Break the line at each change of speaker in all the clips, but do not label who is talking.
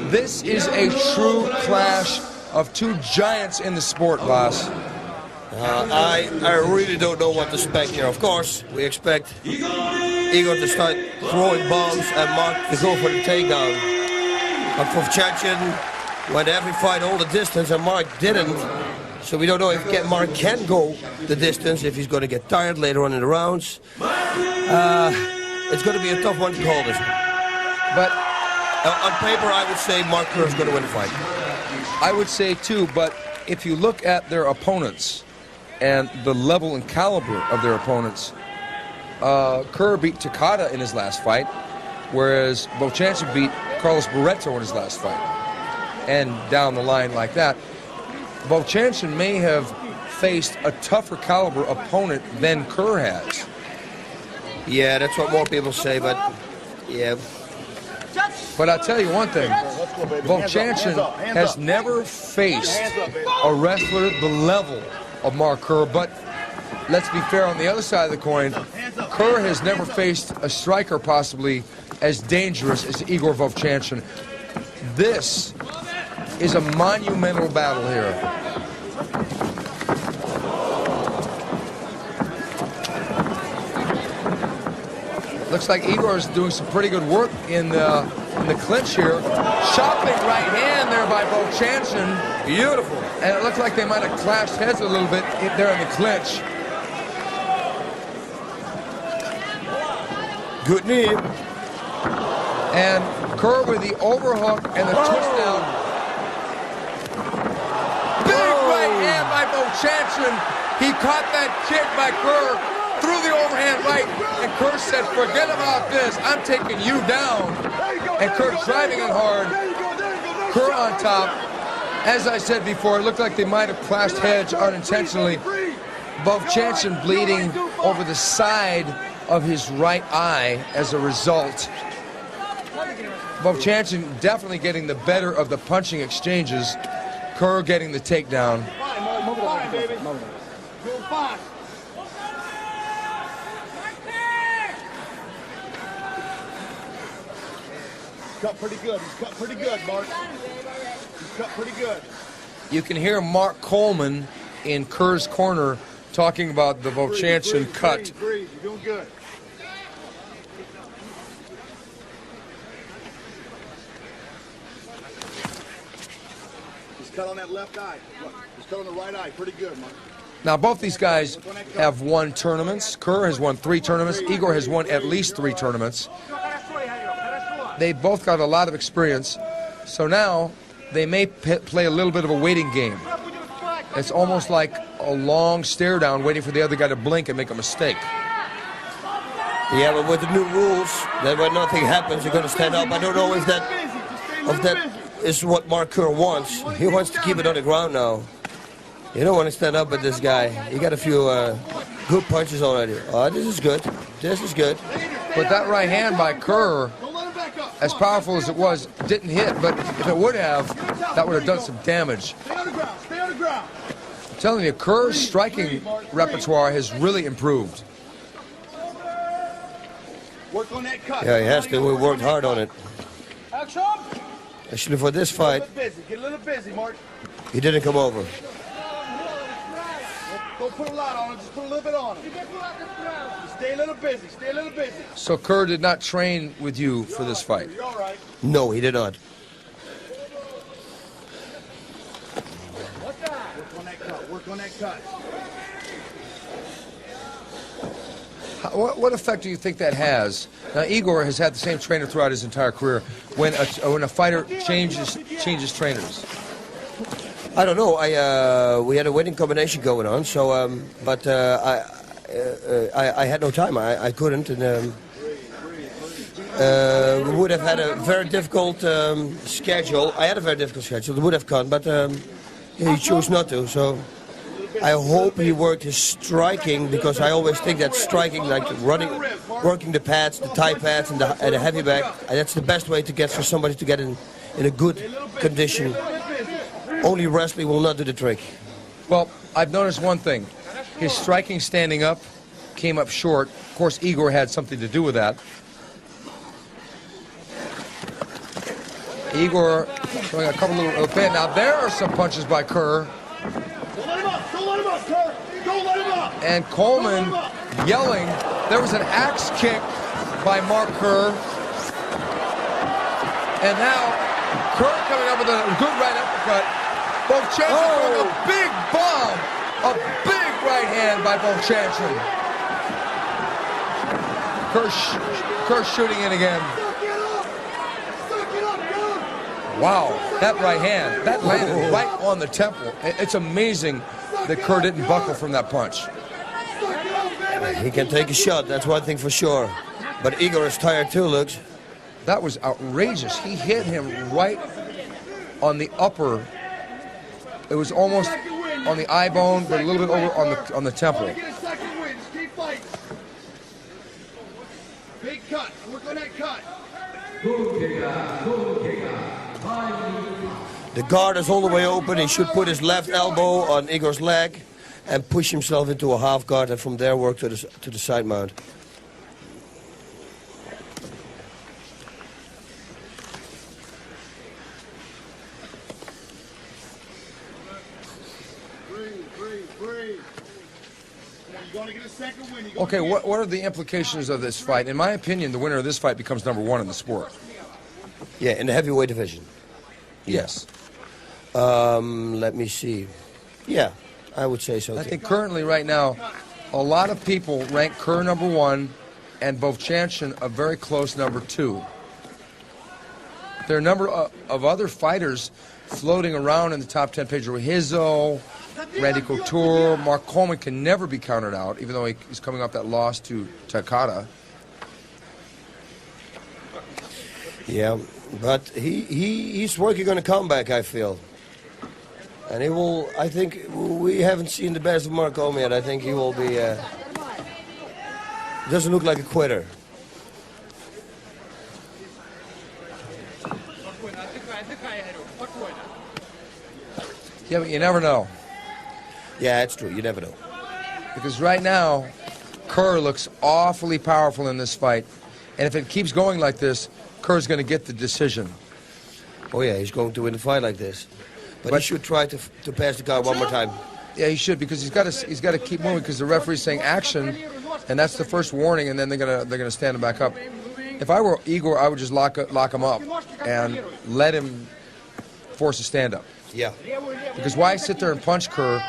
This is a true clash of two giants in the sport, boss.
I really don't know what to expect here. Of course, we expect Igor to start throwing bombs and Mark to go for the takedown. But Vovchanchyn went every fight all the distance and Mark didn't. So we don't know if Mark can go the distance, if he's going to get tired later on in the rounds. It's going to be a tough one to call this.
But
on paper, I would say Mark Kerr is going to win the fight.
I would say too, but if you look at their opponents and the level and caliber of their opponents, Kerr beat Takada in his last fight, whereas Vovchanchyn beat Carlos Barreto in his last fight. And down the line like that, Vovchanchyn may have faced a tougher caliber opponent than Kerr has.
Yeah, that's what more people say, but yeah.
But I'll tell you one thing, Vovchanchyn has never faced a wrestler the level of Mark Kerr, but let's be fair, on the other side of the coin, Kerr has never faced a striker possibly as dangerous as Igor Vovchanchyn. This is a monumental battle here. Looks like Igor is doing some pretty good work in the clinch here. Chopping right hand there by Vovchanchyn.
Beautiful.
And it looked like they might have clashed heads a little bit there in the clinch.
Good knee.
And Kerr with the overhook and the twist down. Big right hand by Vovchanchyn. He caught that kick by Kerr, threw the overhand right, and Kerr said, forget about this, I'm taking you down. And Kerr driving it hard. Kerr on top. As I said before, it looked like they might have clashed heads unintentionally. Vovchanchyn bleeding over the side of his right eye as a result. Vovchanchyn definitely getting the better of the punching exchanges. Kerr getting the takedown.
Cut pretty good. He's cut pretty good, Mark. He's cut pretty good.
You can hear Mark Coleman in Kerr's corner talking about the Vovchanchyn cut.
Breathe. You're doing good. He's cut on that left eye. Look, he's cut on the right eye. Pretty good, Mark.
Now, both these guys have won tournaments. Kerr has won 3 tournaments. Igor has won at least 3 tournaments. They both got a lot of experience, so now they may play a little bit of a waiting game. It's almost like a long stare down waiting for the other guy to blink and make a mistake.
Yeah, but with the new rules, that when nothing happens, you're going to stand up. I don't know if that is what Mark Kerr wants. He wants to keep it on the ground now. You don't want to stand up with this guy. He got a few good punches already. Oh, this is good. This is good.
But that right hand by Kerr, as powerful as it was, didn't hit. But if it would have, that would have done some damage.
Stay on the ground. Stay on the ground.
I'm telling you, Kerr's striking repertoire has really improved.
Work on that cut.
Yeah, he has to. We worked hard on it.
Action.
Actually, for this fight,
Get a little busy, Mark.
he didn't come over.
Don't put a lot on him. Just put a little bit on him. Stay a little busy. Stay a little busy.
So Kerr did not train with you for this fight?
You're all right.
No, he did not.
Work on that cut. Work on that cut.
What effect do you think that has? Now, Igor has had the same trainer throughout his entire career. When a fighter changes trainers.
I don't know. We had a winning combination going on, so but I had no time. I couldn't, and we would have had a very difficult schedule. I had a very difficult schedule. It would have gone, but he chose not to. So I hope he worked his striking, because I always think that striking, like working the pads, the thigh pads, and the heavy back, that's the best way to get for somebody to get in a good condition. Only wrestling will not do the trick.
Well, I've noticed one thing. His striking standing up came up short. Of course, Igor had something to do with that. Igor throwing a couple little bit. Now there are some punches by Kerr.
Don't let him up. Don't let him up, Kerr. Don't let him up.
And Coleman yelling. There was an axe kick by Mark Kerr. And now Kerr coming up with a good right uppercut. Vovchanchyn throwing a big bomb. A big right hand by Vovchanchyn. Kerr shooting in again. Wow, that right hand, that landed right on the temple. It's amazing that Kerr didn't buckle from that punch.
He can take a shot, that's one thing for sure. But Igor is tired too, looks.
That was outrageous. He hit him right on the upper. It was almost on the eye bone, but a little bit over on the temple.
Big cut. Work on that cut.
The guard is all the way open. He should put his left elbow on Igor's leg and push himself into a half guard, and from there work to the side mount.
Okay, what are the implications of this fight? In my opinion, the winner of this fight becomes #1 in the sport.
Yeah, in the heavyweight division.
Yes.
Let me see. Yeah, I would say so.
I think currently, right now, a lot of people rank Kerr #1 and Vovchanchyn a very close #2. There are a number of other fighters floating around in the top 10 page. Rizzo, Randy Couture, Mark Coleman can never be counted out, even though he's coming off that loss to Takada.
Yeah, but he's working on a comeback, I feel. And he will, I think, we haven't seen the best of Mark Coleman yet. I think he will be, doesn't look like a quitter.
Yeah, but you never know.
Yeah, it's true. You never know.
Because right now, Kerr looks awfully powerful in this fight. And if it keeps going like this, Kerr's going to get the decision.
Oh, yeah, he's going to win a fight like this. But he should try to pass the guard one more time.
Yeah, he should, because he's got to keep moving, because the referee's saying action, and that's the first warning, and then they're gonna stand him back up. If I were Igor, I would just lock him up and let him force a stand-up.
Yeah.
Because why sit there and punch Kerr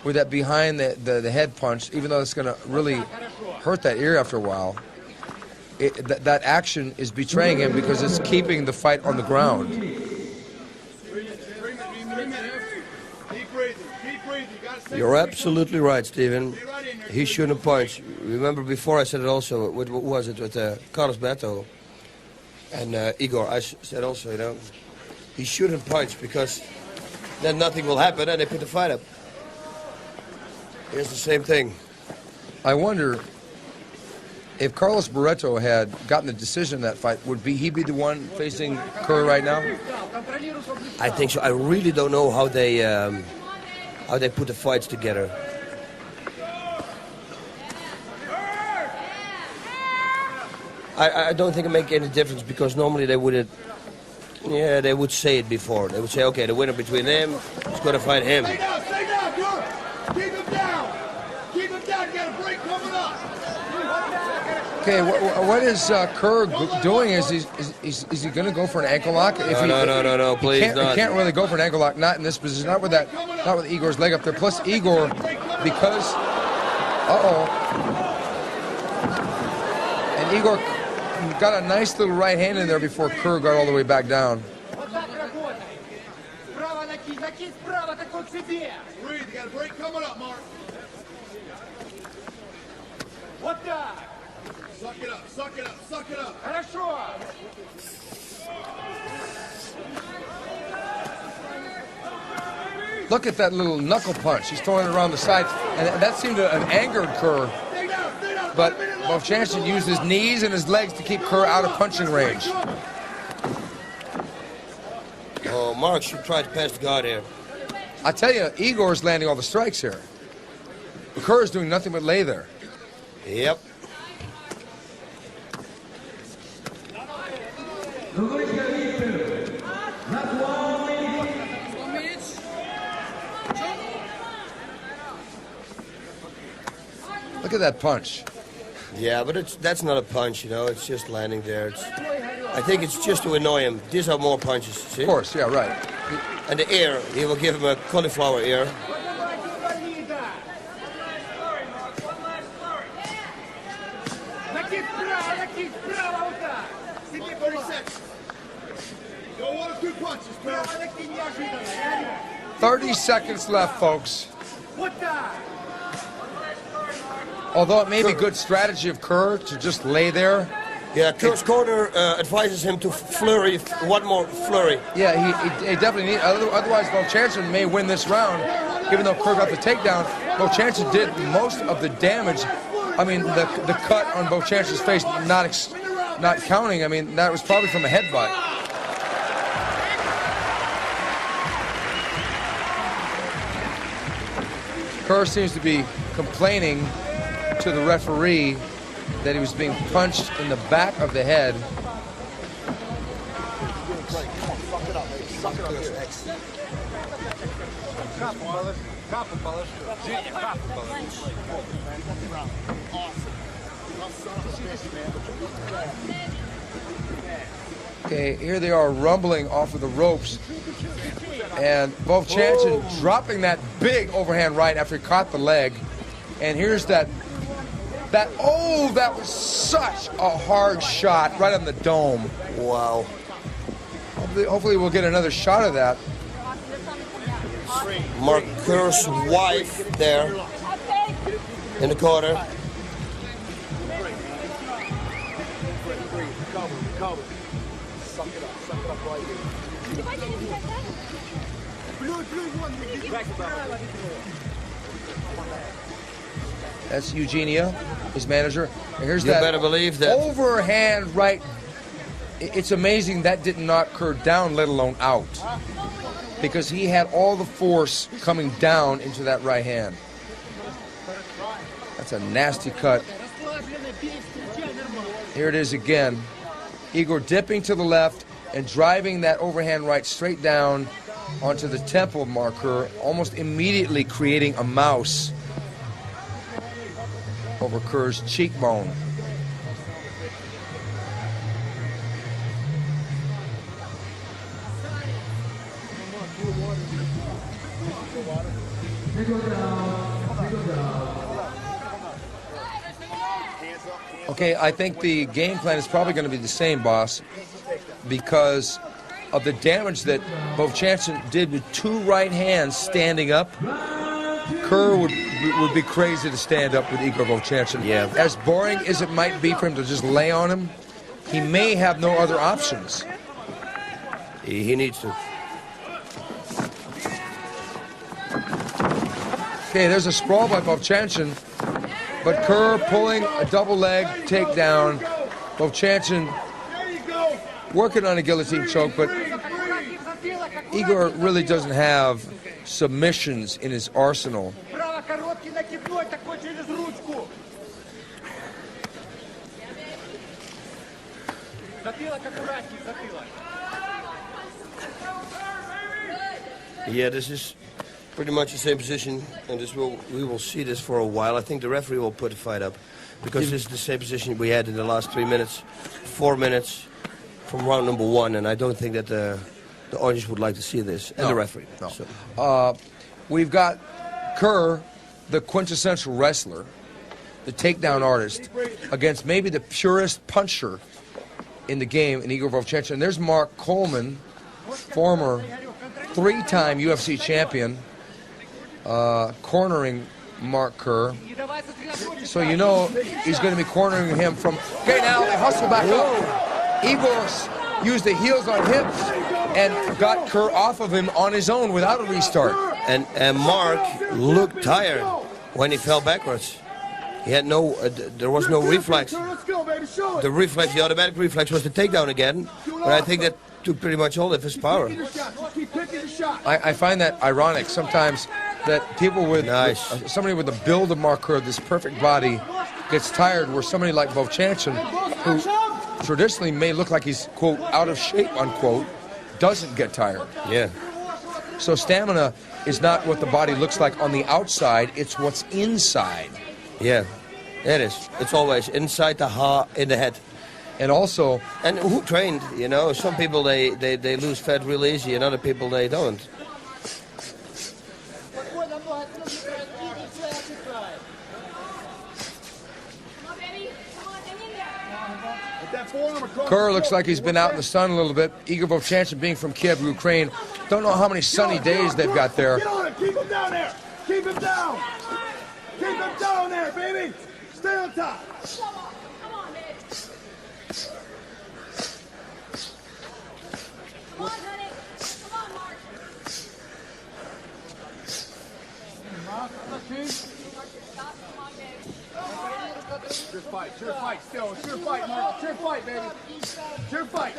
with that behind the head punch, even though it's going to really hurt that ear after a while? That action is betraying him because it's keeping the fight on the ground.
You're absolutely right, Steven. He shouldn't punch. Remember before I said it also, what was it, with Carlos Beto and Igor, I said also, you know, he shouldn't punch because then nothing will happen and they put the fight up. Here's the same thing.
I wonder if Carlos Barreto had gotten the decision in that fight, would he be the one facing Kerr right now?
I think so. I really don't know how they put the fights together. I don't think it makes any difference because normally they would say it before. They would say, okay, the winner between them is going to fight him.
Stay down, Kerr. Keep him down. Keep him down. You got a break coming up.
Okay, what is Kerr doing? Is he going to go for an ankle lock?
No, please not.
He can't really go for an ankle lock, not in this position, not with Igor's leg up there. Plus Igor, because, and Igor got a nice little right hand in there before Kerr got all the way back down.
Breathe, you got a break coming up, Mark. Suck it up, suck it up, suck it up.
Look at that little knuckle punch. He's throwing it around the sides, and that seemed to have angered Kerr. But Vovchanchyn used his knees and his legs to keep Kerr out of punching range.
Oh, Mark should try to pass the guard here.
I tell you, Igor's landing all the strikes here. Kerr is doing nothing but lay there.
Yep.
Look at that punch.
Yeah, but that's not a punch, you know. It's just landing there. I think it's just to annoy him. These are more punches, see?
Of course, yeah, right.
And the ear, he will give him a cauliflower ear.
Go 1 or 2 punches, Kerr.
30 seconds left, folks. Although it may be good strategy of Kerr to just lay there.
Yeah, Kerr's corner advises him to flurry, one more flurry.
Yeah, he definitely needs. Otherwise, Vovchanchyn may win this round, even though Kerr got the takedown. Vovchanchyn did most of the damage. I mean, the cut on Vovchanchyn's face not counting. I mean, that was probably from a headbutt. Kerr seems to be complaining to the referee that he was being punched in the back of the head. Okay, here they are rumbling off of the ropes. And Vovchanchyn dropping that big overhand right after he caught the leg. And here's that was such a hard shot right on the dome.
Wow.
Hopefully we'll get another shot of that.
Mark Kerr's wife there in the corner.
Recover. Suck it up right here.
That's Eugenia, his manager. And here's
You
that
better believe that.
overhand right. It's amazing that didn't knock Kerr down, let alone out. Because he had all the force coming down into that right hand. That's a nasty cut. Here it is again. Igor dipping to the left and driving that overhand right straight down onto the temple of Mark Kerr, almost immediately creating a mouse over Kerr's cheekbone. Okay, I think the game plan is probably going to be the same, boss, because of the damage that Vovchanchyn did with 2 right hands standing up. Kerr would be crazy to stand up with Igor Vovchanchyn.
Yeah.
As boring as it might be for him to just lay on him, he may have no other options.
He needs to.
Okay, there's a sprawl by Vovchanchyn, but Kerr pulling a double leg takedown. Vovchanchyn working on a guillotine choke, but Igor really doesn't have submissions in his arsenal.
Yeah, this is pretty much the same position, and we will see this for a while. I think the referee will put the fight up, because this is the same position we had in the last 3 minutes, 4 minutes from round number 1, and I don't think that the audience would like to see this, and the referee.
No.
So.
We've got Kerr, the quintessential wrestler, the takedown artist, against maybe the purest puncher in the game in Igor Vovchanchyn. And there's Mark Coleman, former 3-time UFC champion, cornering Mark Kerr. So you know he's going to be cornering him from... Okay, now they hustle back up. Igor used the heels on hips and got Kerr off of him on his own without a restart.
And Mark looked tired when he fell backwards. He had no, there was no reflex. The reflex, the automatic reflex was the takedown again, but I think that took pretty much all of his power.
I find that ironic sometimes that people with, somebody with the build of Mark Kerr, this perfect body, gets tired, where somebody like Vovchanchyn, who traditionally may look like he's, quote, out of shape, unquote, doesn't get tired.
Yeah.
So stamina is not what the body looks like on the outside, it's what's inside.
Yeah. It is. It's always inside the heart, in the head.
And also,
and who trained? You know, some people they lose fat real easy, and other people they don't.
Kerr looks like he's been out in the sun a little bit. Igor Vovchanchyn, being from Kiev, Ukraine, don't know how many sunny days they've got there.
Get on it. Keep him down there. Keep him down. Keep him down there, baby. Stay on top.
Come on, baby. Come on, honey. Come on, Mark. Stop. Come on, baby.
Sure fight still. Sure fight, Mark. Sure fight, baby. Sure fight.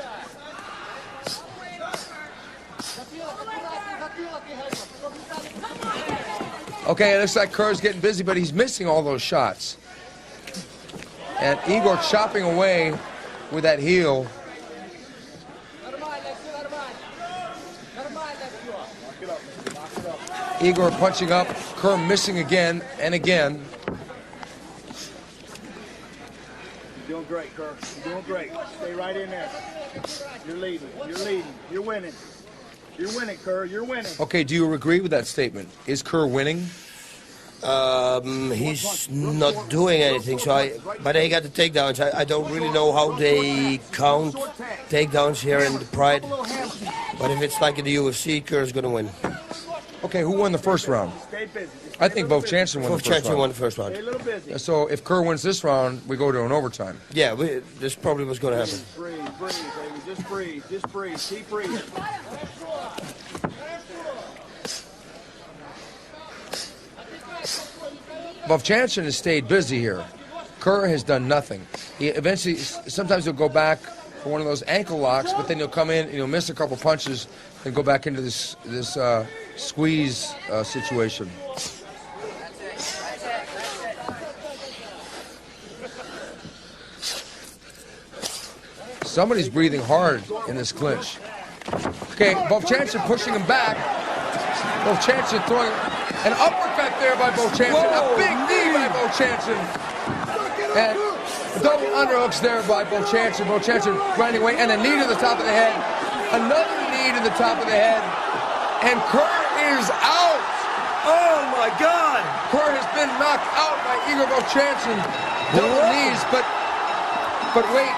Okay, it looks like Kerr's getting busy, but he's missing all those shots. And Igor chopping away with that heel. Igor punching up, Kerr missing again and again.
You're doing great, Kerr. You're doing great. Stay right in there. You're leading. You're leading. You're winning. You're winning, Kerr. You're winning.
Okay, do you agree with that statement? Is Kerr winning?
He's not doing anything, but he got the takedowns. I don't really know how they count takedowns here in the Pride. But if it's like in the UFC, Kerr's going to win.
Okay, who won the first round? I think Vovchanchyn won the first round.
Vovchanchyn won the first round.
So if Kerr wins this round, we go to an overtime.
Yeah, this probably was going to happen.
Breathe, baby. Just breathe. Just breathe. Keep breathing.
Vovchanchyn has stayed busy here. Kerr has done nothing. He eventually, sometimes he'll go back for one of those ankle locks, but then he'll come in and he'll miss a couple punches and go back into this squeeze situation. Somebody's breathing hard in this clinch. Okay, Vovchanchyn pushing him back. Vovchanchyn throwing an uppercut there by Vovchanchyn. A big knee by Vovchanchyn. And double underhooks there by Vovchanchyn. Vovchanchyn grinding away. And a knee to the top of the head. Another knee to the top of the head. And Kerr is out.
Oh, my God.
Kerr has been knocked out by Igor Vovchanchyn. Double knees, but wait.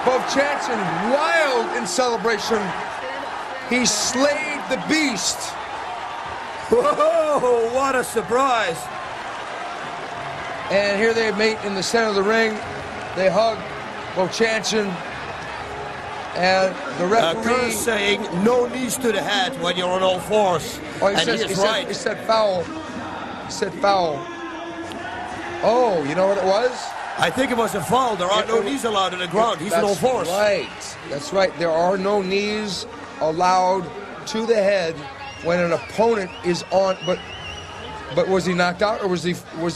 Vovchanchyn wild in celebration. He slayed the beast.
Whoa, what a surprise.
And here they meet in the center of the ring. They hug Vovchanchyn. And the referee...
Kerr's saying no knees to the head when you're on all fours.
Oh,
he
said foul. He said foul. Oh, you know what it was?
I think it was a foul. There are no knees allowed in the ground. He's on all fours.
That's right. There are no knees allowed to the head when an opponent is on. But was he knocked out, or was he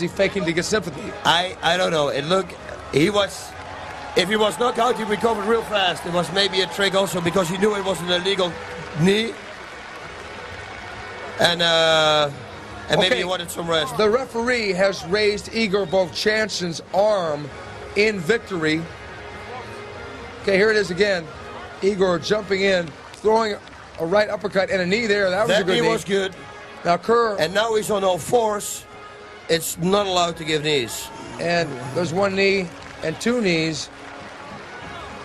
faking to get sympathy?
I don't know. If he was knocked out, he recovered real fast. It was maybe a trick also because he knew it was an illegal knee. And maybe he wanted some rest.
The referee has raised Igor Vovchanchyn's arm in victory. Okay, here it is again. Igor jumping in, throwing a right uppercut and a knee there. That was a good knee.
That knee was good.
Now Kerr...
And now he's on all fours. It's not allowed to give knees.
And there's one knee and two knees.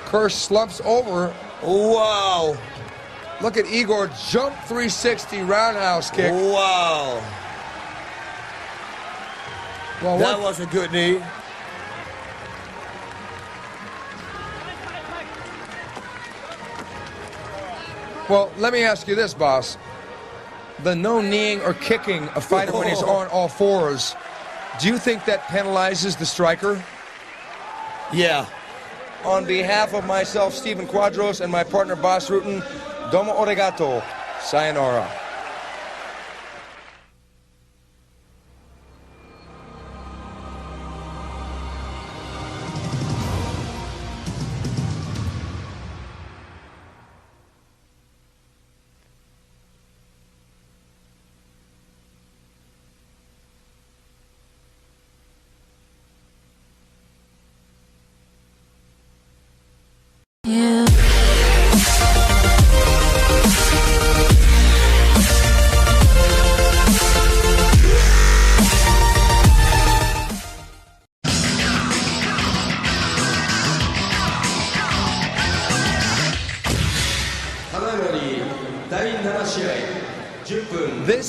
Kerr slumps over.
Wow.
Look at Igor jump 360 roundhouse kick.
Wow.
Well,
that was a good knee.
Well, let me ask you this, boss. The no kneeing or kicking a fighter when he's on all fours, do you think that penalizes the striker?
Yeah.
On behalf of myself, Stephen Quadros, and my partner, Boss Rutan, domo arigato. Sayonara.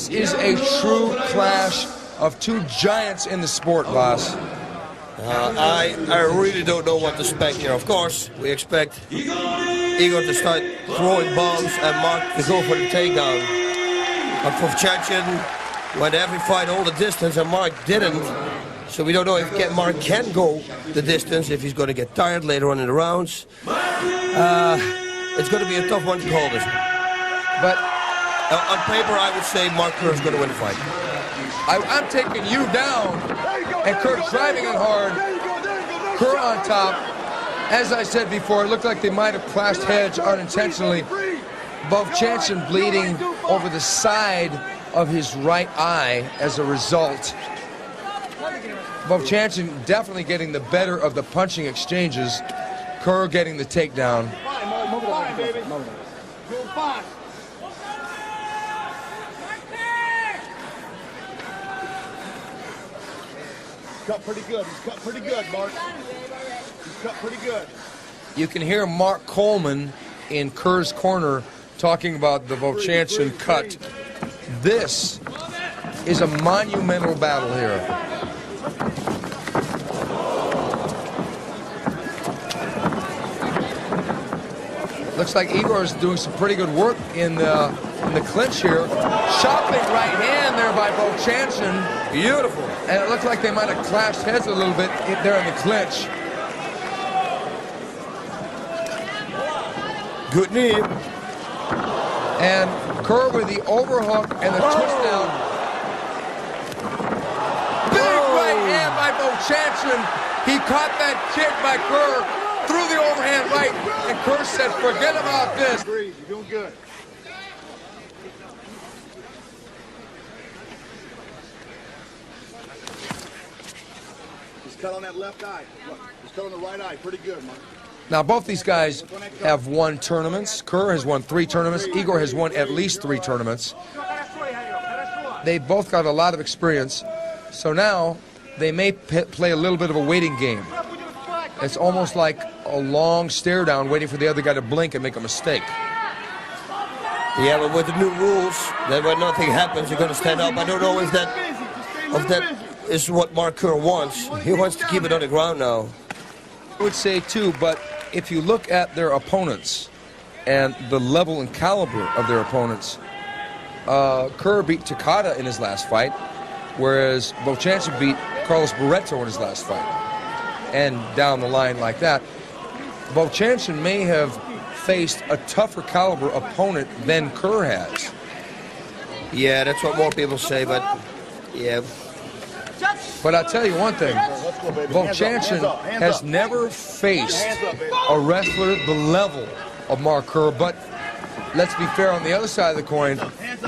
This is a true clash of two giants in the sport, boss.
I really don't know what to expect here. Of course, we expect Igor to start throwing bombs and Mark to go for the takedown. But Vovchanchyn went every fight all the distance and Mark didn't. So we don't know if Mark can go the distance, if he's going to get tired later on in the rounds. It's going to be a tough one to call this.
But
on paper, I would say Mark Kerr is going to win the fight.
I'm taking you down, and Kerr driving it hard. Kerr on top. As I said before, it looked like they might have clashed heads unintentionally. Vovchanchyn bleeding over the side of his right eye as a result. Vovchanchyn definitely getting the better of the punching exchanges. Kerr getting the takedown.
Fine, baby. Go fine. Cut pretty good. He's cut pretty good, Mark. He's cut pretty good.
You can hear Mark Coleman in Kerr's corner talking about the Vovchanchyn cut. This is a monumental battle here. Looks like Igor is doing some pretty good work in the clinch here. Chopping right hand there by Vovchanchyn.
Beautiful.
And it looked like they might have clashed heads a little bit there in the clinch.
Good knee.
And Kerr with the overhook and the twist down. Big right hand by Vovchanchyn. He caught that kick by Kerr through the overhand right. And Kerr said, forget about this.
Breathe. You're doing good. He's cut on that left eye. Look, he's cut on the right eye. Pretty good, Mark.
Now, both these guys have won tournaments. Kerr has won 3 tournaments. Igor has won at least 3 tournaments. They both got a lot of experience. So now they may play a little bit of a waiting game. It's almost like a long stare down waiting for the other guy to blink and make a mistake.
Yeah, but with the new rules, that when nothing happens, you're going to stand up. I don't know if that is what Mark Kerr wants. He wants to keep it on the ground now.
I would say too, but if you look at their opponents and the level and caliber of their opponents, Kerr beat Takada in his last fight, whereas Vovchanchyn beat Carlos Barreto in his last fight. And down the line like that, Vovchanchyn may have faced a tougher caliber opponent than Kerr has.
Yeah, that's what more people say, but yeah.
But I'll tell you one thing, Vovchanchyn has never faced a wrestler the level of Mark Kerr, but let's be fair, on the other side of the coin,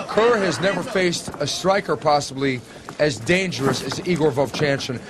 Kerr has never faced a striker possibly as dangerous as Igor Vovchanchyn.